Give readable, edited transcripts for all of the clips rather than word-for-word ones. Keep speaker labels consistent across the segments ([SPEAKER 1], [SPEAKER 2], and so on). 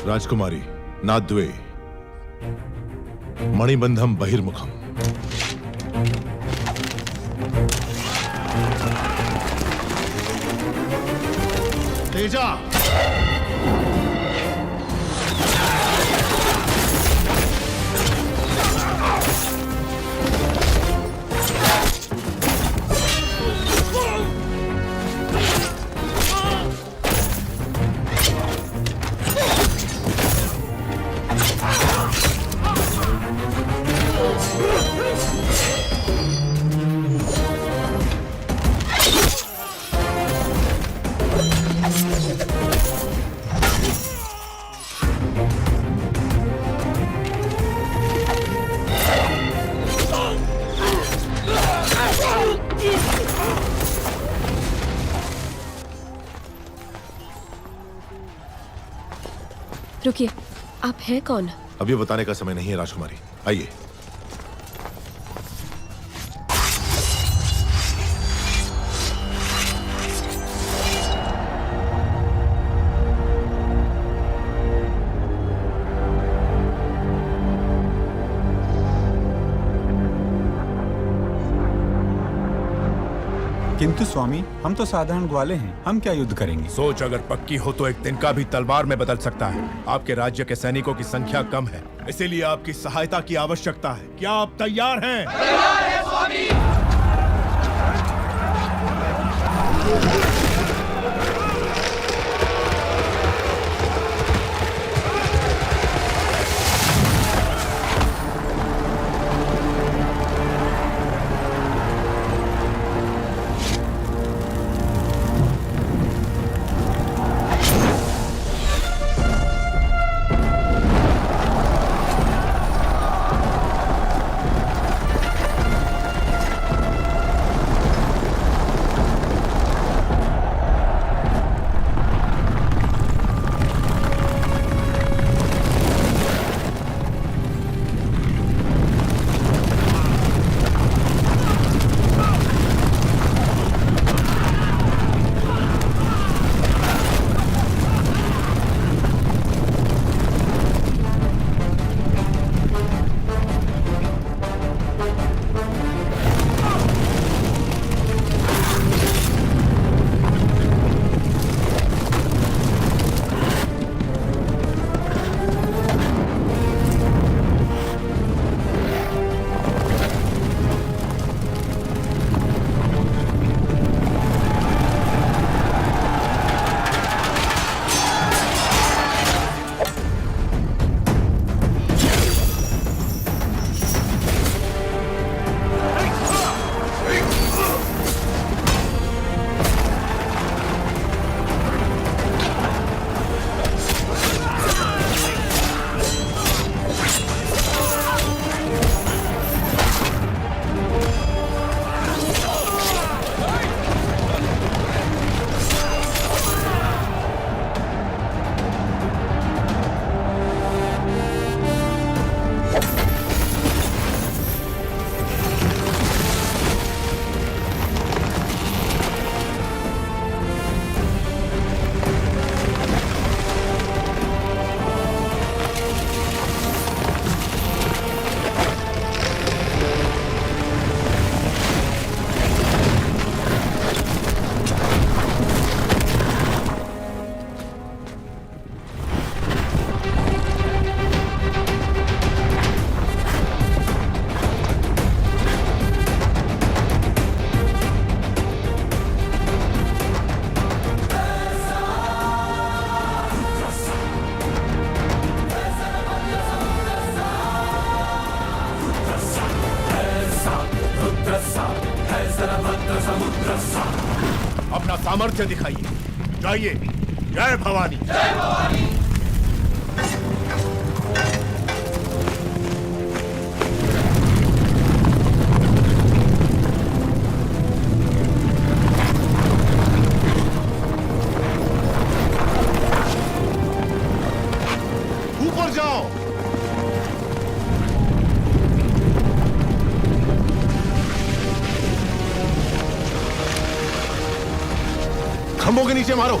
[SPEAKER 1] राजकुमारी नाद्वे मणिबंधम बहिर्मुखम। तेजा
[SPEAKER 2] रुकिए, आप हैं कौन?
[SPEAKER 1] अभी बताने का समय नहीं है राजकुमारी, आइए।
[SPEAKER 3] किंतु स्वामी, हम तो साधारण ग्वाले हैं, हम क्या युद्ध करेंगे?
[SPEAKER 4] सोच अगर पक्की हो तो एक तिनका भी तलवार में बदल सकता है। आपके राज्य के सैनिकों की संख्या कम है, इसीलिए आपकी सहायता की आवश्यकता है। क्या आप तैयार हैं?
[SPEAKER 5] तैयार है स्वामी।
[SPEAKER 4] अपना सामर्थ्य दिखाइए। जाइए। जय भवानी।
[SPEAKER 5] जय भवानी।
[SPEAKER 1] ऊपर जाओ। खंभों के नीचे मारो।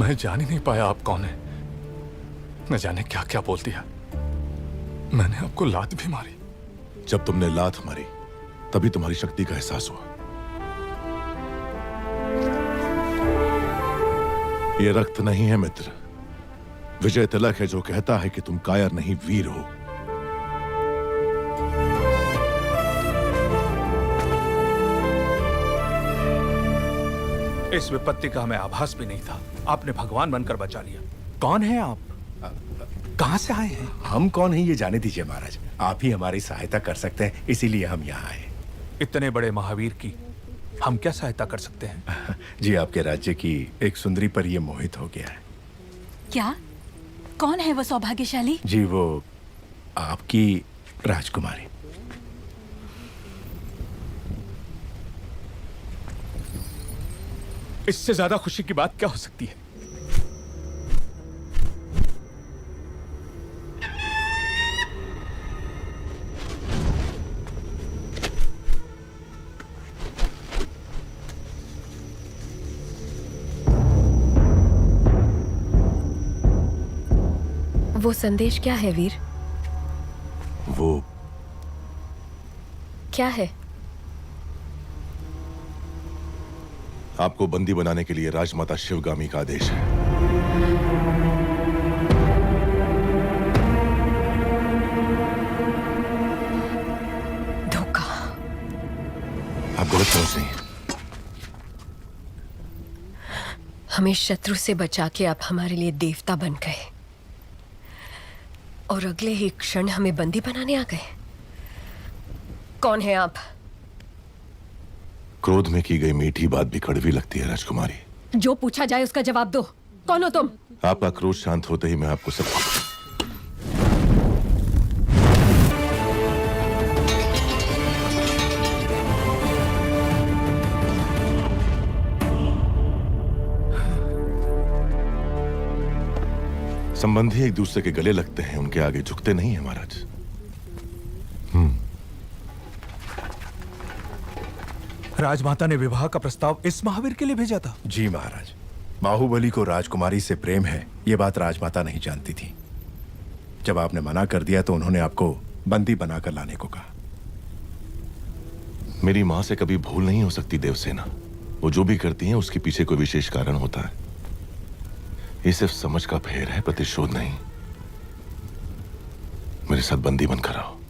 [SPEAKER 6] मैं जान ही नहीं पाया आप कौन है। न जाने क्या क्या बोल दिया। मैंने आपको लात भी मारी।
[SPEAKER 1] जब तुमने लात मारी तभी तुम्हारी शक्ति का एहसास हुआ। ये रक्त नहीं है मित्र, विजय तिलक है जो कहता है कि तुम कायर नहीं वीर हो।
[SPEAKER 7] इस विपत्ति का हमें आभास भी नहीं था। आपने भगवान बनकर बचा लिया। कौन है आप? कहां से आए हैं?
[SPEAKER 4] हम कौन हैं ये जाने दीजिए महाराज। आप ही हमारी सहायता कर सकते हैं, इसीलिए हम यहाँ आए।
[SPEAKER 7] इतने बड़े महावीर की हम क्या सहायता कर सकते हैं?
[SPEAKER 4] जी, आपके राज्य की एक सुंदरी पर ये मोहित हो गया है।
[SPEAKER 8] क्या? कौन है वो सौभाग्यशाली?
[SPEAKER 4] जी, वो आपकी राजकुमारी।
[SPEAKER 7] इससे ज्यादा खुशी की बात क्या हो सकती है?
[SPEAKER 2] वो संदेश क्या है वीर?
[SPEAKER 1] वो
[SPEAKER 2] क्या है?
[SPEAKER 1] आपको बंदी बनाने के लिए राजमाता शिवगामी का आदेश है।
[SPEAKER 2] धोखा।
[SPEAKER 1] आप गलत समझ रही हैं।
[SPEAKER 2] हमें शत्रु से बचा के आप हमारे लिए देवता बन गए और अगले ही क्षण हमें बंदी बनाने आ गए। कौन है आप?
[SPEAKER 1] क्रोध में की गई मीठी बात भी कड़वी लगती है राजकुमारी।
[SPEAKER 2] जो पूछा जाए उसका जवाब दो। कौन हो तुम?
[SPEAKER 1] आपका क्रोध शांत होते ही मैं आपको सब संबंधी एक दूसरे के गले लगते हैं, उनके आगे झुकते नहीं है महाराज।
[SPEAKER 7] राजमाता ने विवाह का प्रस्ताव इस महावीर के लिए भेजा था।
[SPEAKER 4] जी महाराज, बाहुबली को राजकुमारी से प्रेम है ये बात राजमाता नहीं जानती थी। जब आपने मना कर दिया तो उन्होंने आपको बंदी बनाकर लाने को कहा।
[SPEAKER 1] मेरी मां से कभी भूल नहीं हो सकती देवसेना। वो जो भी करती हैं उसके पीछे कोई विशेष कारण होता है। ये सिर्फ समझ का फेर है, प्रतिशोध नहीं। मेरे साथ बंदी बनकर आओ।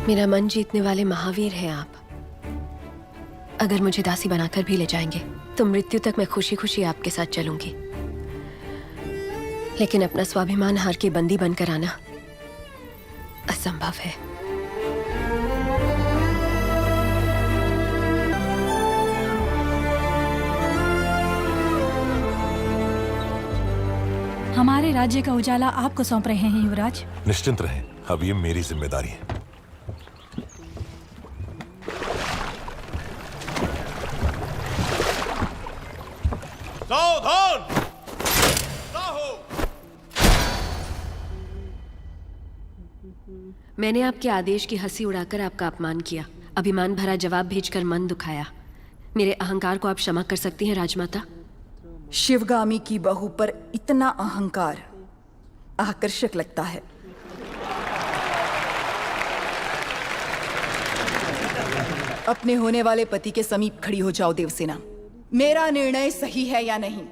[SPEAKER 2] मेरा मन जीतने वाले महावीर हैं आप। अगर मुझे दासी बनाकर भी ले जाएंगे तो मृत्यु तक मैं खुशी खुशी आपके साथ चलूंगी। लेकिन अपना स्वाभिमान हार के बंदी बनकर आना असंभव है।
[SPEAKER 8] हमारे राज्य का उजाला आपको सौंप रहे हैं युवराज।
[SPEAKER 1] निश्चिंत रहें, अब ये मेरी जिम्मेदारी है।
[SPEAKER 4] सावधान!
[SPEAKER 2] मैंने आपके आदेश की हंसी उड़ाकर आपका अपमान किया, अभिमान भरा जवाब भेजकर मन दुखाया। मेरे अहंकार को आप क्षमा कर सकती हैं राजमाता?
[SPEAKER 9] शिवगामी की बहू पर इतना अहंकार आकर्षक लगता है। अपने होने वाले पति के समीप खड़ी हो जाओ देवसेना। मेरा निर्णय सही है या नहीं,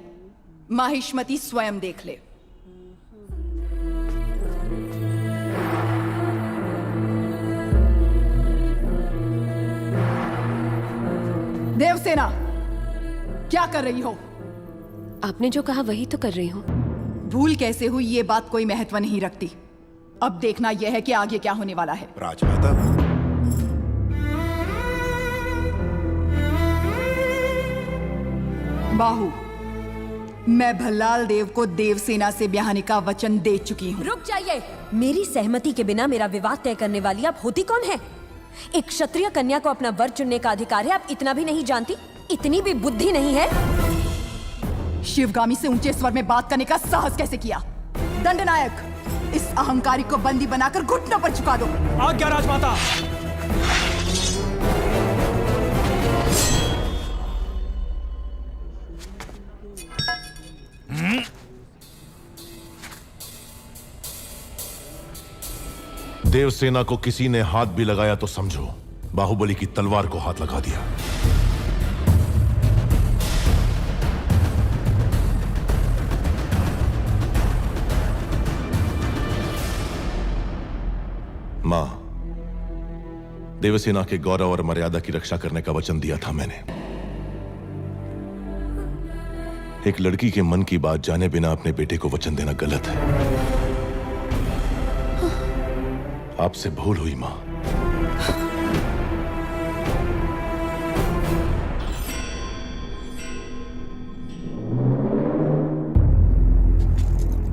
[SPEAKER 9] माहिष्मती स्वयं देख ले। देवसेना, क्या कर रही हो?
[SPEAKER 2] आपने जो कहा वही तो कर रही हूँ।
[SPEAKER 9] भूल कैसे हुई ये बात कोई महत्व नहीं रखती। अब देखना यह है कि आगे क्या होने वाला है।
[SPEAKER 4] राजमाता,
[SPEAKER 9] बाहु, मैं भल्लाल देव को देवसेना से ब्याहने का वचन दे चुकी हूँ।
[SPEAKER 2] रुक जाइए। मेरी सहमति के बिना मेरा विवाह तय करने वाली आप होती कौन है? एक क्षत्रिय कन्या को अपना वर चुनने का अधिकार है, आप इतना भी नहीं जानती? इतनी भी बुद्धि नहीं है?
[SPEAKER 9] शिवगामी से ऊंचे स्वर में बात करने का साहस कैसे किया? दंडनायक, इस अहंकारी को बंदी बनाकर घुटनों पर झुका दो।
[SPEAKER 7] आज्ञा राजमाता।
[SPEAKER 1] देवसेना को किसी ने हाथ भी लगाया तो समझो बाहुबली की तलवार को हाथ लगा दिया। मां, देवसेना के गौरव और मर्यादा की रक्षा करने का वचन दिया था मैंने। एक लड़की के मन की बात जाने बिना अपने बेटे को वचन देना गलत है। आपसे भूल हुई मां।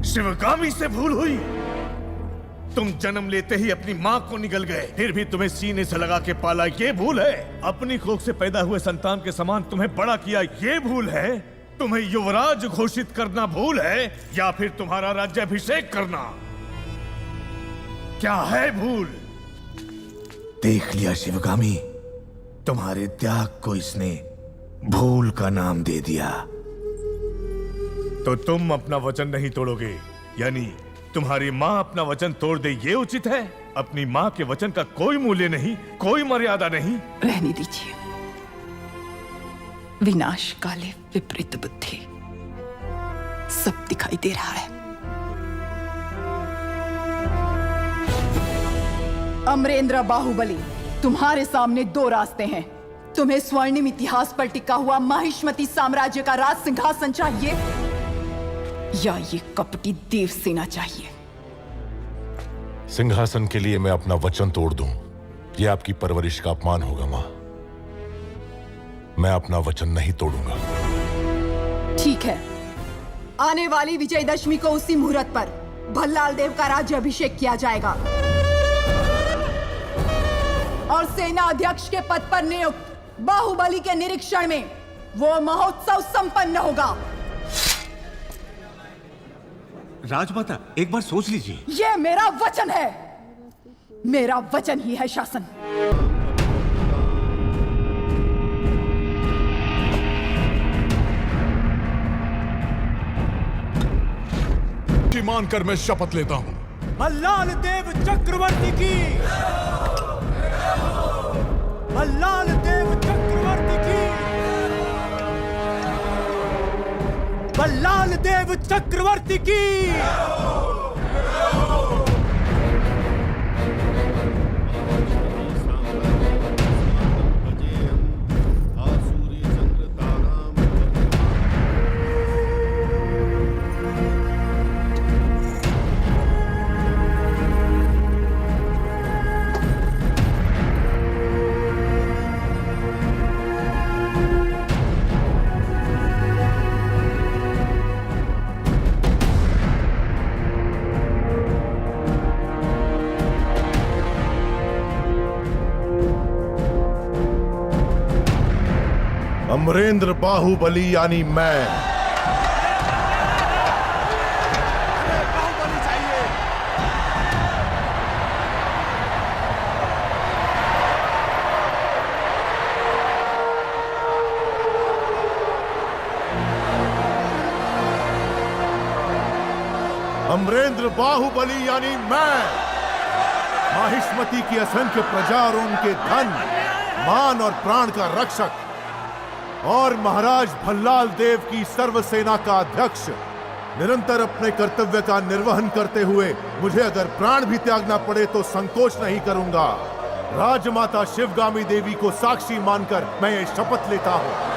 [SPEAKER 10] शिवगामी से भूल हुई। तुम जन्म लेते ही अपनी मां को निगल गए, फिर भी तुम्हें सीने से लगा के पाला, ये भूल है? अपनी कोख से पैदा हुए संतान के समान तुम्हें बड़ा किया, ये भूल है? तुम्हें युवराज घोषित करना भूल है, या फिर तुम्हारा राज्याभिषेक करना? क्या है भूल?
[SPEAKER 7] देख लिया शिवगामी, तुम्हारे त्याग को इसने भूल का नाम दे दिया।
[SPEAKER 10] तो तुम अपना वचन नहीं तोड़ोगे, यानी तुम्हारी मां अपना वचन तोड़ दे, ये उचित है? अपनी मां के वचन का कोई मूल्य नहीं, कोई मर्यादा नहीं।
[SPEAKER 9] रहने दीजिए। विनाश काले विपरीत बुद्धि, सब दिखाई दे रहा है। अमरेंद्र बाहुबली, तुम्हारे सामने दो रास्ते हैं। तुम्हें स्वर्णिम इतिहास पर टिका हुआ माहिष्मती साम्राज्य का राज सिंहासन चाहिए, या ये कपटी देवसेना चाहिए?
[SPEAKER 1] सिंहासन के लिए मैं अपना वचन तोड़ दूं, यह आपकी परवरिश का अपमान होगा मां। मैं अपना वचन नहीं तोड़ूंगा।
[SPEAKER 9] ठीक है, आने वाली विजयदशमी को उसी मुहूर्त पर भल्लाल देव का राज्याभिषेक किया जाएगा और सेना अध्यक्ष के पद पर नियुक्त बाहुबली के निरीक्षण में वो महोत्सव संपन्न होगा।
[SPEAKER 7] राजमाता, एक बार सोच लीजिए।
[SPEAKER 9] ये मेरा वचन है, मेरा वचन ही है शासन।
[SPEAKER 1] मानकर मैं शपथ लेता हूं।
[SPEAKER 3] भल्लाल देव चक्रवर्ती की, भल्लाल देव चक्रवर्ती की, भल्लाल देव चक्रवर्ती की।
[SPEAKER 1] अमरेंद्र बाहुबली यानी मैं अमरेंद्र बाहुबली यानी मैं माहिष्मती की असंख्य प्रजा और उनके धन, मान और प्राण का रक्षक और महाराज भल्लाल देव की सर्वसेना का अध्यक्ष निरंतर अपने कर्तव्य का निर्वहन करते हुए मुझे अगर प्राण भी त्यागना पड़े तो संकोच नहीं करूंगा। राजमाता शिवगामी देवी को साक्षी मानकर मैं ये शपथ लेता हूं।